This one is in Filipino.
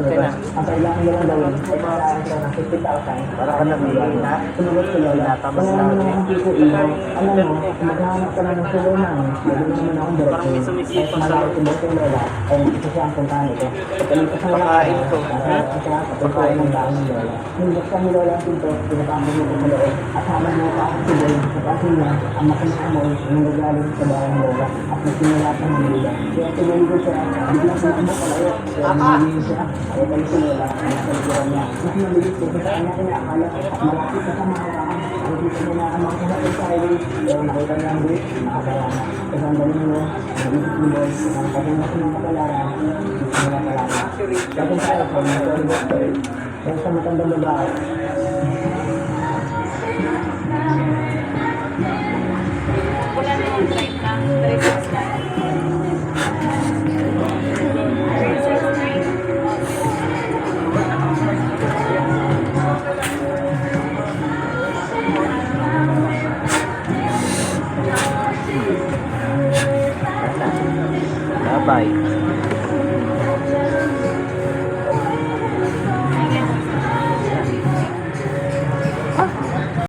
Ang kailangan nyo lang gawin ay paraan siya ng 50,000 para ka namin na sumunod sa lola. Kung ano naman ang kiko iyo, alam mo, maghahanap ka na ng tulungan. Pwede naman akong direkto. Kahit malayo si Bote Lola, ay isa siya ang puntahan ito. Pagkalito sa pakain ko. Pagkain ng daan ng Lola. Hinubuksan ni Lola ang pinto, pinapamay mo sa loob. At habang nakakasok si Boy, sa kasi niya, ang makinakamoy ng gagaling sa bahay ng Lola at nagsimula pa ng Lola. Kaya tumulong siya, biglang sumakbo palayo. Kaya nangyayari siya, kaya tayo si Lola, ang nakalikuran niya. Mas mabilis ko sa kanya kinaakala at malapit sa mahawakan. Ang dito niya na ang mga kinakit sa highway, pero nakita niya ang buwit, nakakaya na. Kasi ang galing mo, nabibig ni Boy, ang pagkakas ng kapalaran, gusto niya palala. Kasi tayo, kung nagkaroon ng story, kaya sa matandang babae, Wala na yung drive na. Drive na. Bye-bye.